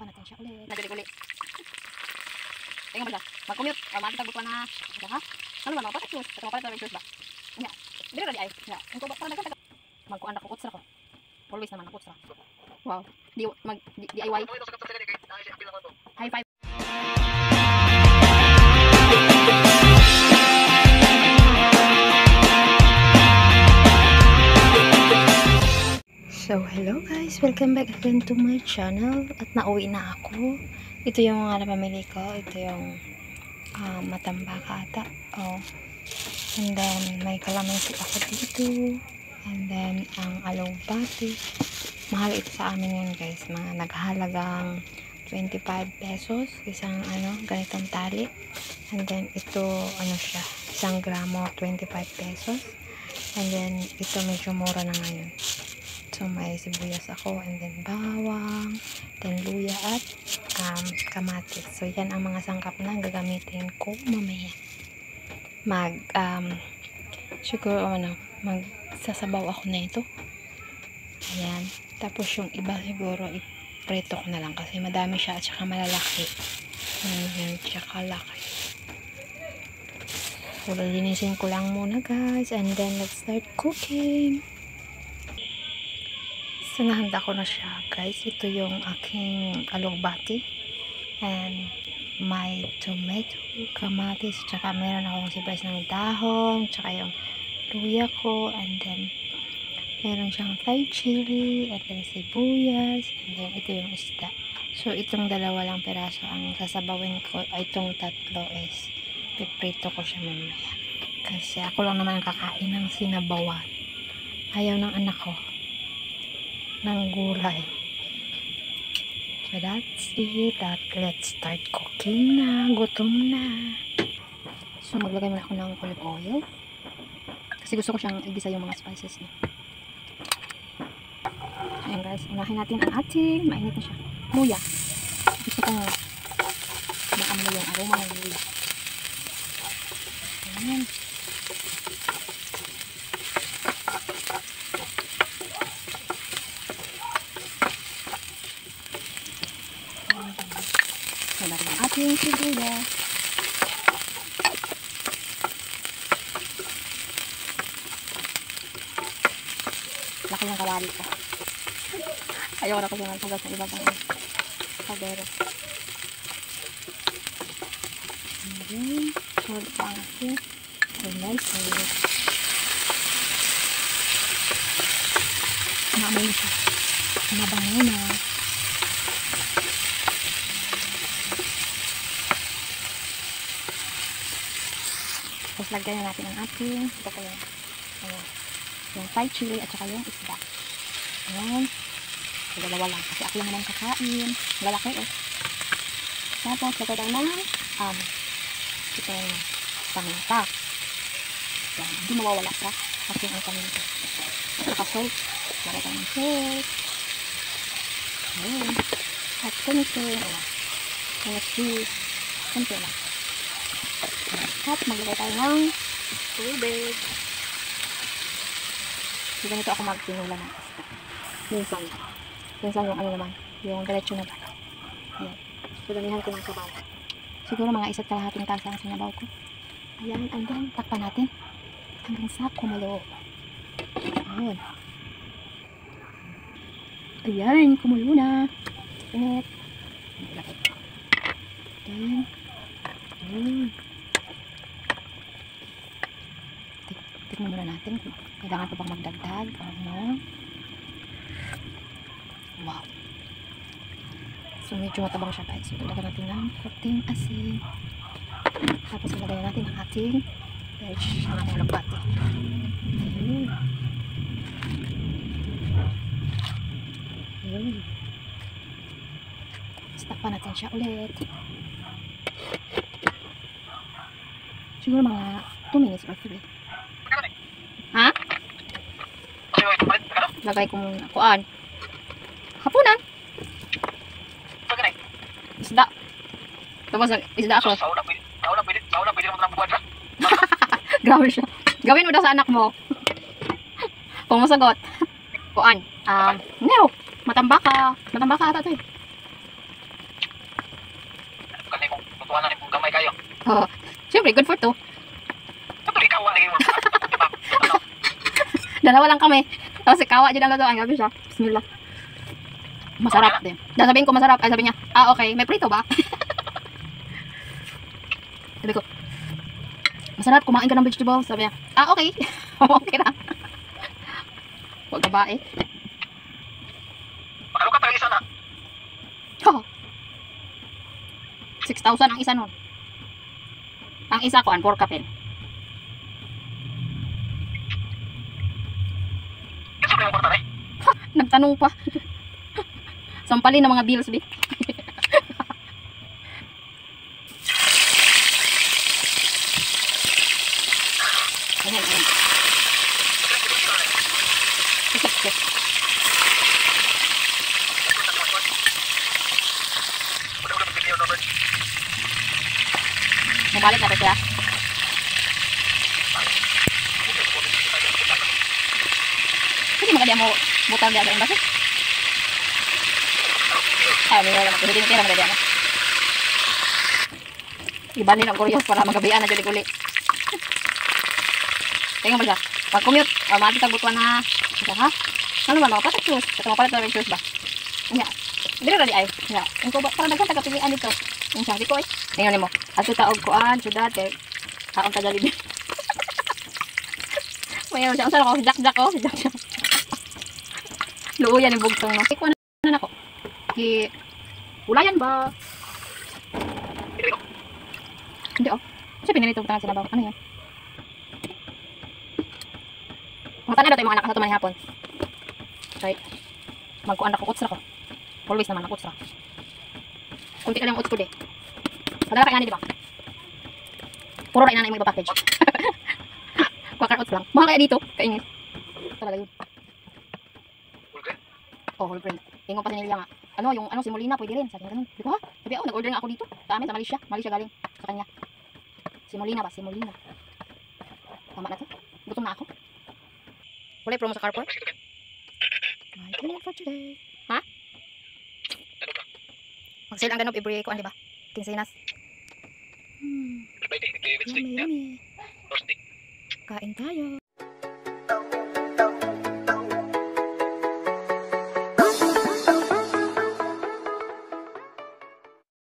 Takpan natin siya ulit. Naguli-guli. Tingnan mo siya. Mag-commute. Makikitagbot pa na. Ha? Ano ba? Makapalit-choose. Ito mapalit-choose ba? Yan. Hindi na ay. Yan. Ang kubak para nagkatagal. Magkuhan ako kutsra ko. Always naman ang kutsra. Wow. DIY. High five. So, hello guys! Welcome back again to my channel. At nauwi na ako. Ito yung mga napamili ko. Ito yung matambaka ata. Oh. And then, may kalamansi ako dito. And then, ang alugbati. Mahal ito sa amin yun guys. Mga naghahalagang 25 pesos. Isang ganitong tali. And then, ito, siya. Isang gramo, 25 pesos. And then, ito medyo mura na ngayon. So, may sibuyas ako, and then bawang, then luya at kamatis. So, yan ang mga sangkap na gagamitin ko mamaya. Siguro, magsasabaw ako na ito. Ayan. Tapos, yung iba siguro, iprito ko na lang kasi madami siya at saka malalaki. Ayan, tsaka laki. So, linisin ko lang muna guys, and then let's start cooking. So, nahanda ko na siya guys. Ito yung aking alugbati and may tomato, kamatis, tsaka meron akong sibuyas ng dahon, tsaka yung luya ko, and then meron siyang Thai chili, and then sibuyas, and then ito yung isda. So, itong dalawa lang peraso ang sasabawin ko. Itong tatlo is piprito ko siya mamaya kasi ako lang naman ang kakain ng sinabawan. Ayaw ng anak ko ng gulay. So that's it. Let's start cooking na. Gutom na. So maglagay muna ako ng olive oil kasi gusto ko siyang igisa yung mga spices niya. Ayan guys, unahin natin ang ating mainit na siya luya. Gusto ko maamoy yung aroma ng luya. Ayan. Lagyan ang ating sibuyas. Laki ng kawali ko. Ayaw na ko yung sagas ng ibang kagero. Ayan. Hold pa ang ating gulay. Maamoy na siya. Mabango na. Tapos lagyan na natin ang ating yung Thai chili at saka yung isda. Ayan. So, dalawa lang. Kasi ako lang naman kakain. Lalaki eh. Tapos lagyan tayo ng itong paminta. Ayan. Hindi mawawala sa ating ang paminta. Saka salt. Lagyan tayo ng salt. Ayan. At kunito. Ayan. Cheese. Kunti lang. At maglagay tayo ng tubig. So, ganito ako magtinula ng isda. Minsan yung naman, yung diretso na ba. Ayan. So, damihan ko ng sabaw. Siguro mga 1.5 tasa ang sinabaw ko. Ayan, and then, takpan natin hanggang sa kumulo. Ayan. Ayan, kumulo na. Ayan. Ayan. Ayan. Tignan muna natin kung kailangan pa bang magdagdag o ano. Wow. So medyo matabang siya guys. So ilagay natin ng konting asin. Tapos ilagay natin ang ating veg, ang ating alugbati. Ayun. Ayun. Stop pa natin siya ulit. Siguro mga 2 minutes or 3. Ha? Lagay ko muna. Kuan? Hapunan. Isda. Tapos isda ako. Grabe siya. Gawin mo daw sa anak mo. Kung masagot. Kuan? No. Matambaka. Matambaka ata ito eh. Oh, siyempre, good for two. Dalawa lang kami. Tapos si Kawa dyan ang gagawin. Gabi siya. Bismillah. Masarap din. Sabihin ko masarap. Ay sabi niya, okay. May prito ba? Sabi ko, masarap. Kumain ka ng vegetables. Sabi niya, okay. Okay na. Huwag babae. Ano ka tayo isa na? Oh. 6,000 ang isa nun. Ang isa ko, 4 kapin. Kasi mo yung kwarta eh. Nagtanong pa. Sampalin ng mga bills, bi. Ayan, ayan. Yes. Mabalik natin sila. Sige mga mo butang dia ang basi. May wala ko hindi kaya mga dia. Ibanin ang kuryos para magabian na jud uli. Tingnan mo siya. Pag commute, mati tag butuan na. Ha? Ano ba mga patak shoes? Ito mga patak shoes ba? Nya. Dire ra di ay. Nya. Ingko ba para daghan ta kapilian dito. Yung sabi ko tingnan nimo. Ato taog kuan syudad kay kaon ta Jollibee. Mayo siya usa ko jak ko, jak. Luuyan yung bugtong no. Ikuan na nako. Ki ulayan ba? Hindi Kasi pinilito tangan sa nabaw. Ano yan? Mga tanan daw yung mga anak sa tumanay hapon. Right. Magkuan ako utsra ko. Always naman ako utsra. Kunti ka lang uts ko de. Padala kay nani di ba? Puro ra inanay mo iba package. Kuwakar uts lang. Mahal kaya dito, kaingit. Talaga yun. Oh, whole grain. Tingnan pa si Nelia nga. Ano, yung si Molina, pwede rin. Sabi nga ganun. Di ba? Sabi ako, nag-order nga ako dito. Sa amin, sa Malaysia. Malaysia galing. Sa kanya. Si Molina ba? Si Molina. Tama na to. Gutom na ako. Wala promo sa Carrefour? My plan for today. Ha? Mag-sale ang ganun, every kuan, di ba? Quincenas. Yummy, yummy. Kain tayo.